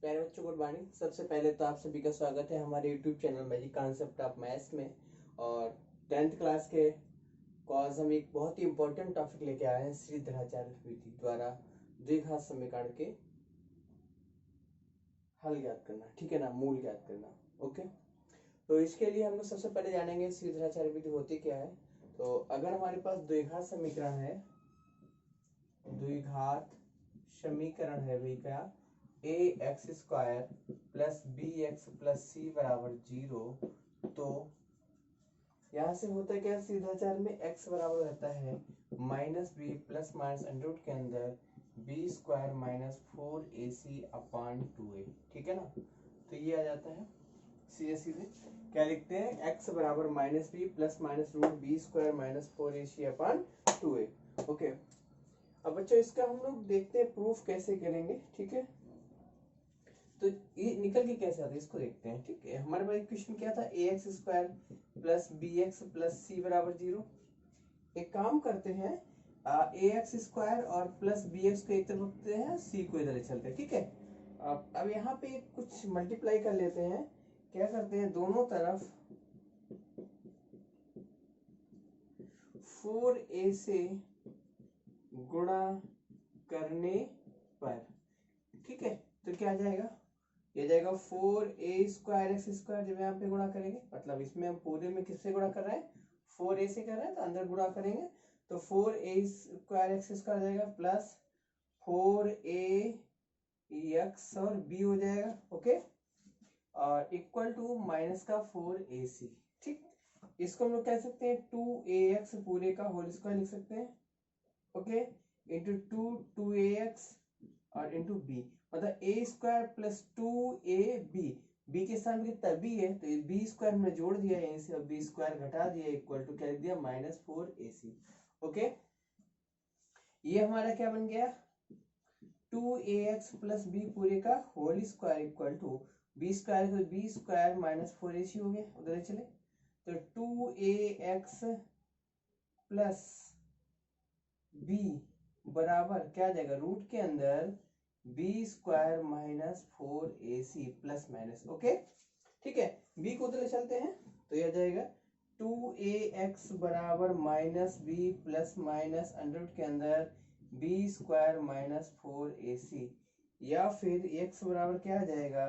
प्यारे बच्चों good morning. सबसे पहले तो आप सभी का स्वागत है हमारे YouTube channel magic concept of maths में। और 10th क्लास के कॉज हम एक बहुत ही इंपॉर्टेंट टॉपिक लेके आए हैं, श्रीधराचार्य विधि द्वारा द्विघात समीकरण के हल ज्ञात करना, ठीक है ना, मूल ज्ञात करना। ओके, तो इसके लिए हम लोग सबसे पहले जानेंगे श्रीधराचार्य विधि होती क्या है। तो अगर हमारे पास द्विघात समीकरण है, द्विघात समीकरण है भाई क्या, A X square plus B X plus C बराबर 0, तो यहाँ से होता है क्या, सीधाचार में x बराबर रहता है minus b plus minus under root के अंदर b square minus 4ac upon 2a, ठीक है ना। तो ये आ जाता है सीधे सीधे क्या लिखते हैं, x बराबर minus b plus minus root b square minus 4ac upon 2a। Okay, अब बच्चों इसका हम लोग देखते हैं प्रूफ कैसे करेंगे, ठीक है। तो ये निकल के कैसे आता है इसको देखते हैं, ठीक है। हमारे पास क्वेश्चन क्या था, A X square plus B X plus C बराबर 0। एक काम करते हैं, ए एक्स स्क्वायर और प्लस बी एक्स को एक तरफ रखते हैं, सी को इधर चलते हैं, ठीक है। अब यहाँ पे कुछ मल्टीप्लाई कर लेते हैं। क्या करते हैं, दोनों तरफ 4a से गुणा करने पर, ठीक है, तो क्या आ जाएगा, ये जाएगा 4a स्क्वायर एक्स स्क्वायर। जब यहाँ पे गुणा करेंगे, मतलब इसमें हम पूरे में किससे गुणा कर रहे हैं, 4a से कर रहे हैं, तो अंदर गुणा करेंगे तो 4a स्क्वायर एक्स स्क्वायर जाएगा प्लस 4a एक्स और b हो जाएगा। ओके, और इक्वल टू माइनस का 4ac, ठीक। इसको हम लोग कह सकते हैं 2ax पूरे का होल स्क्वायर लिख सकते हैं, ओके, इंटू 2ax और इंटू b, मतलब a square plus 2ab, b के स्थान पे कितना b है, तो b स्क्वायर हमने जोड़ दिया यहीं से और b स्क्वायर घटा दिया, इक्वल टू क्या लिख दिया, माइनस 4ac। ओके, ये हमारा क्या बन गया, 2ax प्लस b पूरे का whole square equal to b square, तो b स्क्वायर माइनस 4ac हो गया, उधर चले तो 2ax प्लस b बराबर क्या आ जाएगा, रूट के अंदर b square minus 4ac plus minus. Okay, ठीक है, b को उधर चलते हैं तो यह जाएगा 2ax बराबर minus b plus minus under root के अंदर बी स्क्वायर माइनस 4ac, या फिर x बराबर क्या आ जाएगा,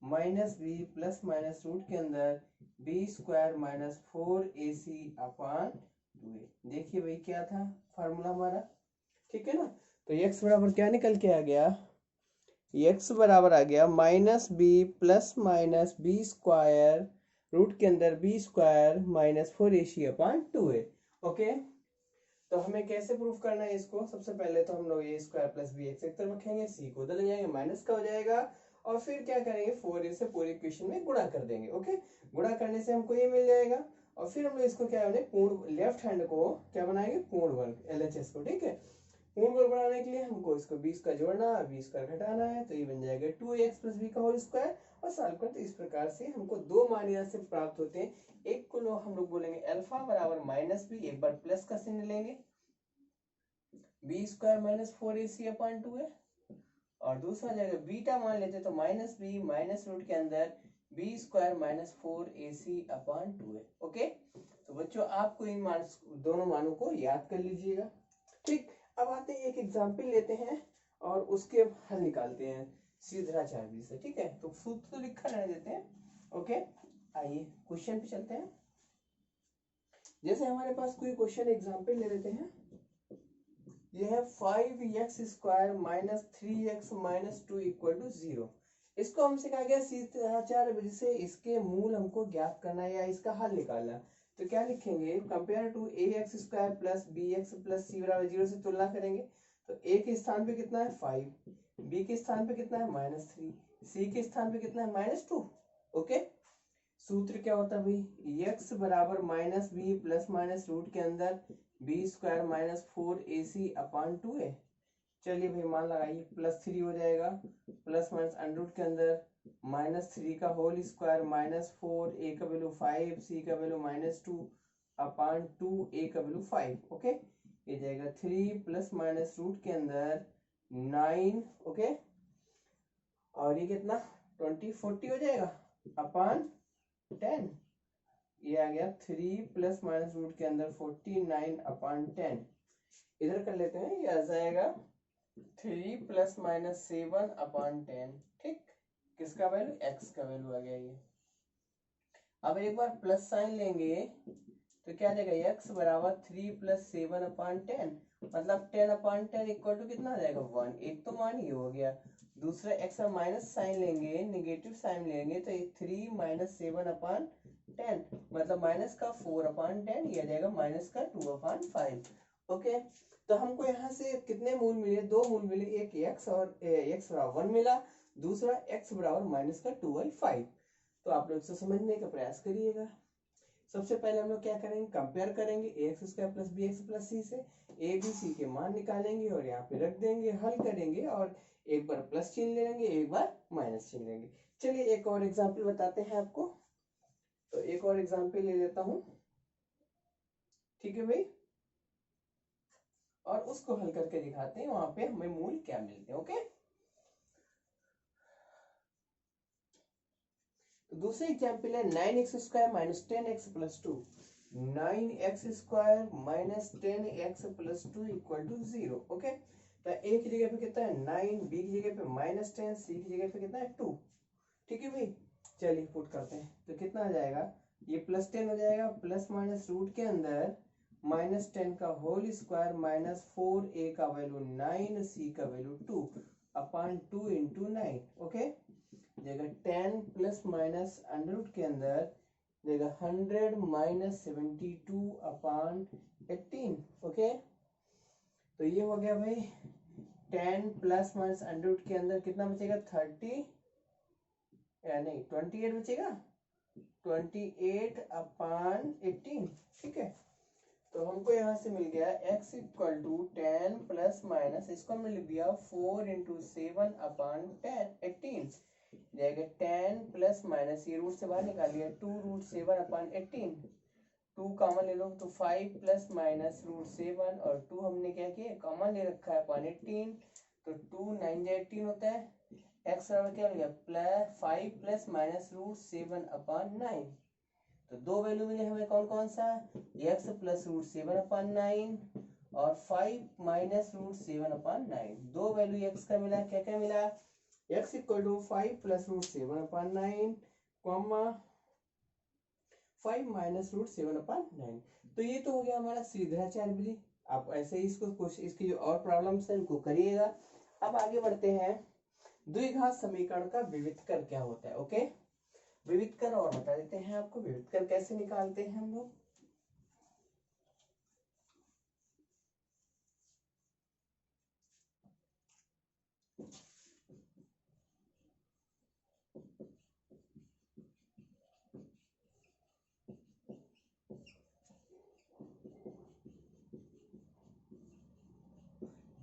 minus b plus minus root के अंदर b square minus 4ac upon 2a। देखिए भाई क्या था फार्मूला हमारा, ठीक है ना। तो x बराबर क्या निकल के आ गया, x बराबर आ गया minus b plus minus b square root के अंदर b square minus 4ac upon 2a। Okay, तो हमें कैसे प्रूफ करना है इसको, सबसे पहले तो हम लोग ए स्क्वायर प्लस बी एक्स एक तरफ रखेंगे, सी को उधर ले जाएंगे, माइनस का हो जाएगा, और फिर क्या करेंगे, 4a से पूरे इक्वेशन में गुणा कर देंगे। ओके, गुणा करने से हमको ये मिल जाएगा, और फिर हम लोग इसको क्या बने, पूर्ण लेफ्ट हैंड को क्या बनाएंगे, पूर्ण वर्ग LHS को, ठीक है। पूर्ण वर्ग बनाने के लिए हमको इसको 20 का जोड़ना है, 20 का घटाना है, तो ये बन जाएगा 2ax प्लस b का होल स्क्वायर, और सॉल्व करते इस प्रकार से हमको दो मान यहाँ से प्राप्त होते हैं। एक को हम लोग बोलेंगे अल्फा बराबर माइनस बी, एक बार प्लस का चिन्ह लेंगे, बी स्क्वायर माइनस 4ac अपान 2 है, और दूसरा जाएगा बीटा मान लेते तो माइनस बी माइनस रूट के अंदर बी स्क्वायर माइनस 4ac अपान 2 है। ओके, तो बच्चों आपको इन मान दोनों मानों को याद कर लीजिएगा, ठीक। अब आते हैं एक एग्जाम्पल लेते हैं और उसके हल निकालते हैं श्रीधराचार्य से, ठीक है। तो सूत्र तो लिखा रहने देते हैं। ओके, आइए क्वेश्चन पे चलते हैं। जैसे हमारे पास कोई क्वेश्चन एग्जाम्पल ले लेते हैं, यह है 5x square minus 3x minus 2 equal to 0। इसको हमसे कहा गया श्रीधराचार्य विधि से इसके मूल हमको ज्ञात करना है या इसका हल निकालना। तो क्या लिखेंगे, compare to ax square plus bx plus c बराबर 0 से तुलना करेंगे। तो a के स्थान पे कितना है 5, b के स्थान पे कितना है -3, c के स्थान पे कितना है -2। ओके, सूत्र क्या होता है भाई, x बराबर minus b plus minus root के अंदर b square minus 4ac upon 2a। चलिए भाई मान लगाइए, +3 हो जाएगा, प्लस माइनस अंडर रूट के अंदर -3 का होल स्क्वायर माइनस 4, a का वैल्यू 5, c का वैल्यू -2 अपान 2, a का वैल्यू 5। ओके, ये जाएगा 3 प्लस माइनस रूट के अंदर 9, ओके, और ये कितना 20 40 हो जाएगा अपॉन 10। ये आ गया 3 प्लस माइनस रूट के अंदर 49 अपॉन 10। इधर कर लेते हैं, ये आ जाएगा 3 प्लस माइनस 7 अपॉन 10। ठीक, किसका वैल्यू x का वैल्यू आ गया ये। अब एक बार प्लस साइन लेंगे तो क्या आ जाएगा x बराबर 3 प्लस 7 अपॉन 10, मतलब 10 अपॉन 10 इक्वल टू कितना आ जाएगा 1। एक तो मान ये हो गया, दूसरा x का माइनस साइन लेंगे, निगेटिव साइन लेंगे तो 3 माइनस 7 अपॉन 10, मतलब माइनस का 4 अपॉन 10, ये आ जाएगा माइनस का 2 अपॉन 5। ओके, तो हमको यहाँ से कितने मूल मिले, दो मूल मिले, एक x और x बराबर 1 मिला, दूसरा x बराबर माइनस का 2/5। तो आप लोग इसे समझने का प्रयास करिएगा। सबसे पहले हम लोग क्या करेंगे, कंपेयर करेंगे ax square plus bx plus c से, a b c के मान निकालेंगे और यहाँ पे रख देंगे, हल करेंगे और एक बार प्लस चिन्ह ले लेंगे, एक बार माइनस चिन्ह लेंगे। चलिए एक और एग्जाम्पल बताते हैं आपको, तो एक और एग्जाम्पल ले लेता हूँ, ठीक है भाई, और उसको हल करके दिखाते हैं, वहां पे हमें मूल क्या मिलते हैं। ओके, तो दूसरा एग्जाम्पल है 9x square minus 10x plus 2। 9x square minus 10x plus 2 equal to 0। Okay, तो a की जगह पे कितना है 9, b की जगह पे माइनस 10, c की जगह पे कितना है 2। ठीक है भाई, चलिए पुट करते हैं, तो कितना आ जाएगा, ये प्लस 10 हो जाएगा, प्लस माइनस रूट के अंदर माइनस 10 का होल स्क्वायर माइनस 4a का वैल्यू 9, c का वैल्यू 2 अपॉन 2 इंटू 9। ओके, जगह 10 प्लस माइनस अंडर रूट के अंदर जगह 100 माइनस 72 अपॉन 18। ओके, तो ये हो गया भाई 10 प्लस माइनस अंडर रूट के अंदर कितना बचेगा 30 या नहीं 28 बचेगा, 28 अपॉन 18। ठीक है, तो हमको यहाँ से मिल गया x equal to 10 plus minus, इसको हमने लिख दिया 4 इंटू 7 अपॉन 18, जाएगा 10 प्लस माइनस, ये रूट से बाहर निकालिए 2 रूट 7 अपॉन 18, 2 कॉमन ले लो तो 5 प्लस माइनस रूट 7 और 2 हमने क्या किया कॉमन ले रखा है अपॉन 18, तो 2 9 18 होता है, x बराबर क्या हो गया plus 5 plus minus root 7 upon 9। तो दो वैल्यू मिले हमें, कौन कौन सा, x प्लस रूट 7 अपॉन 9 और 5 माइनस रूट 7 अपॉन 9। दो वैल्यू x का मिला, क्या क्या मिला, x equal to 5 plus root 7 upon 9 comma 5 minus root 7 upon 9। तो ये तो हो गया हमारा सीधाचार विधि। आप ऐसे ही इसको कोशिश, इसकी जो और प्रॉब्लम्स है उनको करिएगा। अब आगे बढ़ते हैं, द्विघात समीकरण का विविधकर क्या होता है। ओके, विविधकर और बता देते हैं आपको, विविधकर कैसे निकालते हैं हम लोग।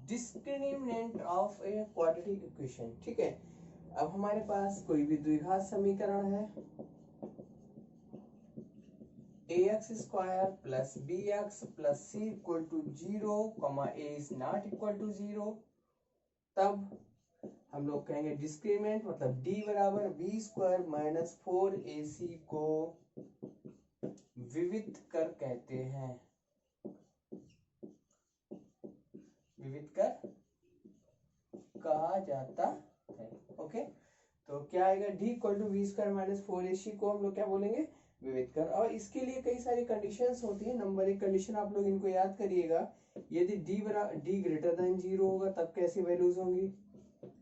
Discriminant of a quadratic equation. ठीक है, अब हमारे पास कोई भी द्विघात समीकरण है, ax square plus bx plus c equal to 0, a is not equal to 0, तब हम लोग कहेंगे डिस्क्रिमिनेंट, मतलब d बराबर b स्क्वायर माइनस 4ac को विविधकर कहते हैं, विविधकर कहा जाता है। ओके, तो क्या आएगा, d equal to b square minus 4ac को हम लोग क्या बोलेंगे विविधकर। और इसके लिए कई सारी कंडीशंस होती है। नंबर एक कंडीशन आप लोग इनको याद करिएगा, यदि d ग्रेटर देन 0 होगा तब कैसी वैल्यूज होंगी।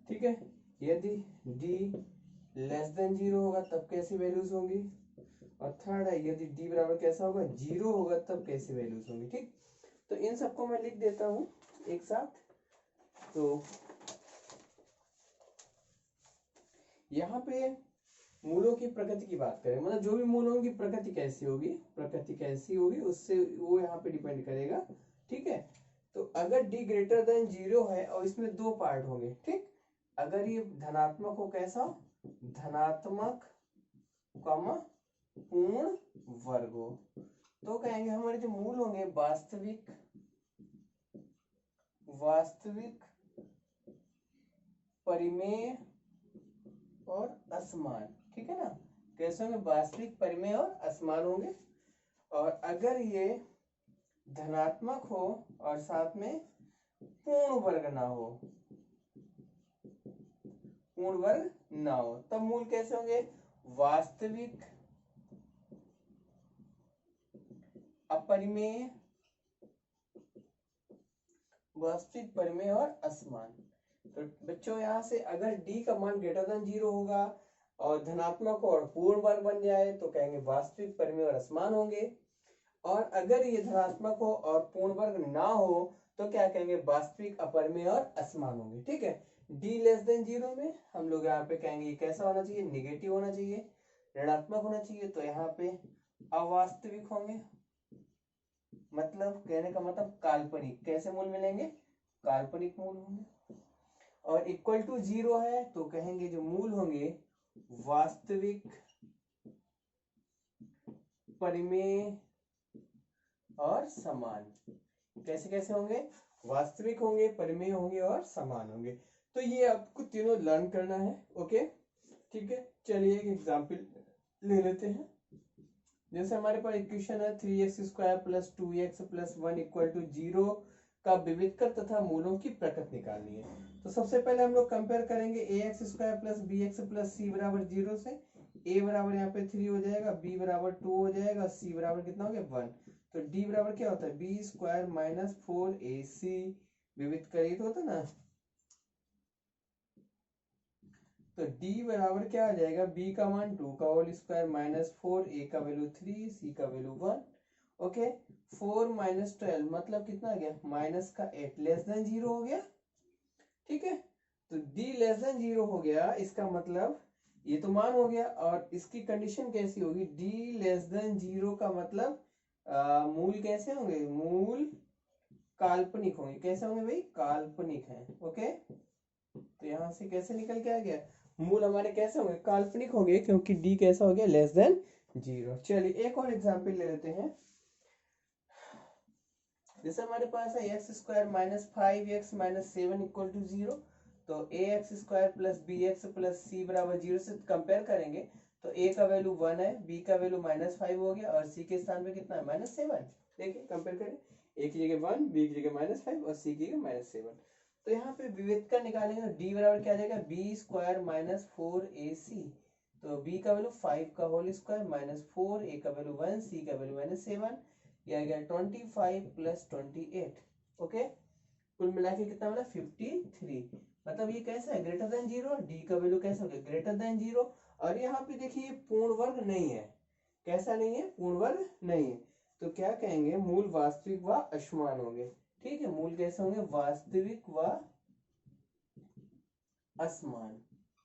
ठीक है, यदि d लेस देन 0 होगा तब कैसी वैल्यूज होंगी, और थर्ड है यदि d बराबर कैसा होगा 0 होगा तब कैसी वैल्यूज होंगी। ठीक, तो इन सबको मैं लिख देता हूं एक साथ। तो यहाँ पे मूलों की प्रकृति की बात करें, मतलब जो भी मूल होंगी प्रकृति कैसी होगी, प्रकृति कैसी होगी उससे वो यहाँ पे डिपेंड करेगा। ठीक है, तो अगर d ग्रेटर देन 0 है और इसमें दो पार्ट होंगे, ठीक, अगर ये धनात्मक हो, कैसा धनात्मक कॉमा पूर्ण वर्ग हो, तो कहेंगे हमारे जो मूल होंगे वास्तविक, वास्तविक परिमेय और असमान, ठीक है ना। कैसे होंगे, वास्तविक, परिमेय और असमान होंगे। और अगर ये धनात्मक हो और साथ में पूर्ण वर्ग ना हो, पूर्ण वर्ग ना हो, तब मूल कैसे होंगे, वास्तविक, अपरिमेय, वास्तविक, परिमेय और असमान। तो बच्चों यहाँ से अगर d का मान ग्रेटर देन 0 होगा और धनात्मक हो और पूर्ण वर्ग बन जाए तो कहेंगे वास्तविक, परिमेय और असमान होंगे। और अगर ये धनात्मक हो और पूर्ण वर्ग ना हो तो क्या कहेंगे, वास्तविक, अपरिमेय और असमान होंगे, ठीक है। d लेस देन 0 में हम लोग यहाँ पे कहेंगे कैसा होना चाहिए, निगेटिव होना चाहिए, ऋणात्मक होना चाहिए, तो यहाँ पे अवास्तविक होंगे, मतलब कहने का मतलब काल्पनिक। कैसे मूल मिलेंगे, काल्पनिक मूल होंगे। और इक्वल टू 0 है तो कहेंगे जो मूल होंगे वास्तविक, परिमेय और समान। कैसे कैसे होंगे, वास्तविक होंगे, परिमेय होंगे और समान होंगे। तो ये आपको तीनों लर्न करना है, ओके, ठीक है। चलिए एक एग्जाम्पल ले लेते हैं। जैसे हमारे पास इक्वेशन है 3x² plus 2x plus 1 equal to 0 का विविधकर तथा मूलों की प्रकृति निकालनी है। तो सबसे पहले हम लोग कंपेयर करेंगे ax² plus bx plus c बराबर 0 से। a बराबर यहाँ पे 3 हो जाएगा, b बराबर 2 हो जाएगा, c बराबर कितना हो गया 1। तो d बराबर क्या होता है, b² माइनस 4ac, विविध करिए तो होता ना। तो d बराबर क्या आ जाएगा, b का मान 2 का होल स्क्वायर माइनस 4, a का वैल्यू 3, c का वैल्यू 1, ओके। 4 माइनस 12 मतलब कितना आ गया, माइनस का 8, लेस देन 0 हो गया, ठीक है। तो d लेस देन 0 हो गया, इसका मतलब ये तो मान हो गया। और इसकी कंडीशन कैसी होगी, d लेस देन 0 का मतलब मूल कैसे होंगे, मूल काल्पनिक होंगे। कैसे होंगे भाई, काल्पनिक है, ओके। तो यहां से कैसे निकल के आ गया, मूल हमारे कैसे होंगे, काल्पनिक होंगे, क्योंकि d कैसा हो गया, लेस देन 0। चलिए एक और एग्जांपल ले लेते हैं। जैसे हमारे पास है x² minus 5x minus 7 equal to 0। तो ax² plus bx plus c बराबर 0 से कंपेयर करेंगे तो a का वैल्यू 1 है, b का वैल्यू -5 हो गया और c के स्थान पे कितना है, -7। देखिए कंपेयर करें, a की जगह 1, b की जगह -5 और c की जगह -7। तो यहाँ पे विविधता निकालेंगे तो d बराबर क्या आ जाएगा, b² माइनस 4ac। तो b का वैल्यू 5 का होल स्क्वायर माइनस 4, a का वैल्यू 1, c का वैल्यू -7, यह आ गया 25 प्लस 28, ओके। कुल मिला के कितना मिला, 53। मतलब ये कैसा है, ग्रेटर देन 0, डी का वैल्यू कैसा हो गया, ग्रेटर देन 0। और यहाँ पे देखिए पूर्ण वर्ग नहीं है, कैसा नहीं है, पूर्ण वर्ग नहीं है, तो क्या कहेंगे, मूल वास्तविक व असमान होंगे, ठीक है। मूल कैसे होंगे, वास्तविक व असमान,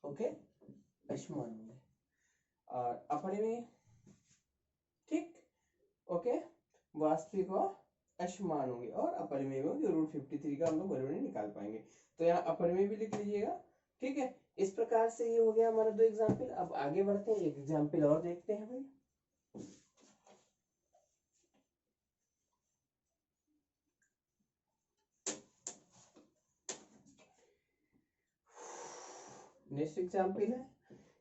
ओके, असमान होंगे। और अपरिमेय, ठीक, ओके, वास्तविक व असमान होंगे और अपरिमेय होंगे। √53 का हम लोग वैल्यू नहीं निकाल पाएंगे, तो यहाँ अपरिमेय भी लिख लीजिएगा, ठीक है। इस प्रकार से ये हो गया हमारा 2 एग्जाम्पल। अब आगे बढ़ते हैं, एक एग्जाम्पल और देखते हैं भाई। नेक्स्ट एग्जाम्पल है,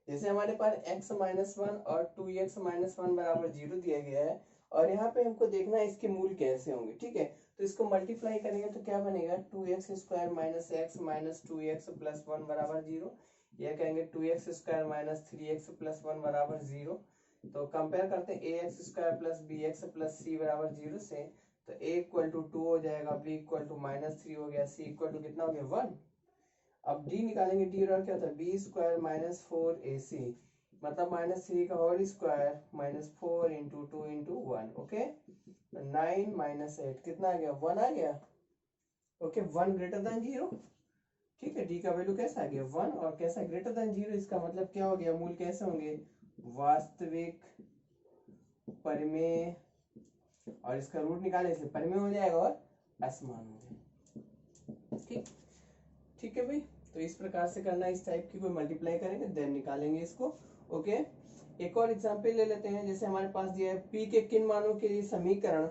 जैसे हमारे पास x माइनस 1 और 2x माइनस 1 बराबर 0 दिया गया है और यहाँ पे हमको देखना है इसके मूल कैसे होंगे, ठीक है। तो इसको मल्टीप्लाई करेंगे तो क्या बनेगा, 2x² minus x minus 2x plus 1 बराबर 0। यह कहेंगे 2x² माइनस 3x प्लस 1 बराबर 0। तो कंपेयर करते हैं ax² plus bx plus c बराबर 0 से। तो a इक्वल टू 2 हो जाएगा, b इक्वल टू -3 हो गया, c इक्वल टू कितना हो गया 1। अब d निकालेंगे, d बराबर क्या होता है, b² माइनस 4ac, मतलब -3 का whole square minus 4 into 2 into 1, okay. 9 minus 8 कितना आ गया, 1 आ गया, ओके। 1 ग्रेटर देन 0, ठीक है। d का वैल्यू कैसा आ गया 1 और कैसा ग्रेटर देन 0, इसका मतलब क्या हो गया, मूल कैसे होंगे, वास्तविक, परिमेय, और इसका रूट निकालने से परिमेय हो जाएगा और असमान हो जाएगा, ठीक, ठीक है भाई। तो इस प्रकार से करना, इस टाइप की कोई मल्टीप्लाई करेंगे देन निकालेंगे इसको, ओके। एक और एग्जांपल ले लेते हैं। जैसे हमारे पास दिया है p के किन मानों के लिए समीकरण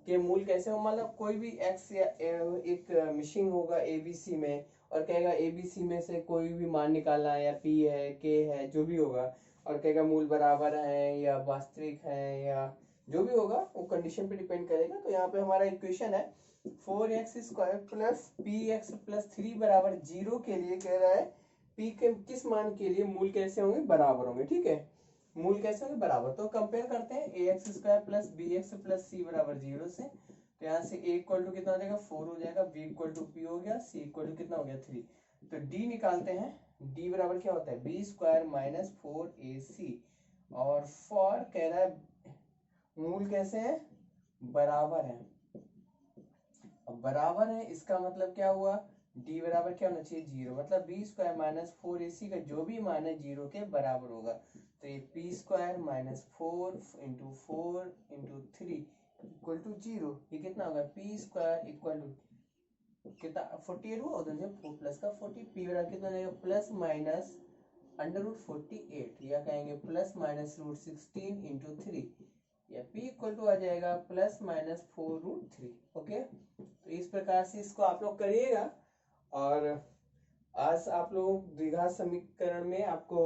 के मूल कैसे हो, मतलब कोई भी x या एक मशीन होगा abc में और कहेगा ABC में से कोई भी मान निकालना है, या P है, K है, जो भी होगा, और कहेगा मूल बराबर है या वास्तविक है या जो भी होगा वो कंडीशन पे डिपेंड करेगा। तो यहाँ पे हमारा इक्वेशन है 4x² प्लस px प्लस 3 बराबर 0 के लिए कह रहा है p के किस मान के लिए मूल कैसे होंगे, बराबर होंगे। ठीक है, मूल कैसे होंगे, बराबर। तो कंपेयर करते हैं ax² plus bx plus c बराबर 0 से। तो यहाँ से a इक्वल टू कितना हो जाएगा 4 हो जाएगा, b इक्वल टू p हो गया, c इक्वल टू कितना हो गया 3। तो d निकालते हैं, d बराबर क्या होता है b² माइनस 4ac। और फॉर कह रहा है मूल कैसे है, बराबर है। अब बराबर है इसका मतलब क्या हुआ, d बराबर क्या होना चाहिए 0, मतलब b² माइनस 4ac का जो भी मान है 0 के बराबर होगा। तो ये p² minus 4 into 4 into 3 equal to 0। ये कितना होगा p² इक्वल टू कितना 48 हुआ, उधर से 4 प्लस का 40, p बराबर कितना जाएगा प्लस माइनस √48, या कहेंगे प्लस माइनस √16 इंटू 3, या p इक्वल टू आ जाएगा प्लस माइनस 4√3। ओके, तो इस प्रकार से इसको आप लोग करिएगा। और आज आप लोग द्विघात समीकरण में आपको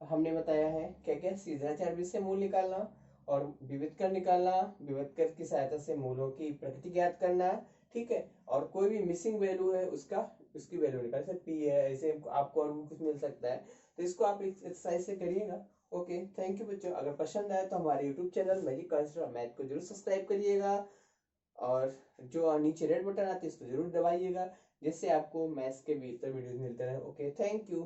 हमने बताया है क्या क्या, सीधा चरबी से मूल निकालना और विविधकर निकालना, विविधकर की सहायता से मूलों की प्रकृति ज्ञात करना। ठीक है, और कोई भी मिसिंग वैल्यू है उसकी वैल्यू निकाल, जैसे p है, ऐसे आपको और भी कुछ मिल सकता है। तो इसको आप एक्सरसाइज से करिएगा। ओके, थैंक यू बच्चों। अगर पसंद आए तो हमारे YouTube channel magic concept math को जरूर सब्सक्राइब करिएगा, और जो नीचे रेड बटन आती है इसको जरूर दबाइएगा, जिससे आपको मैथ्स के बेहतर वीडियोस मिलते रहे। Okay, thank you.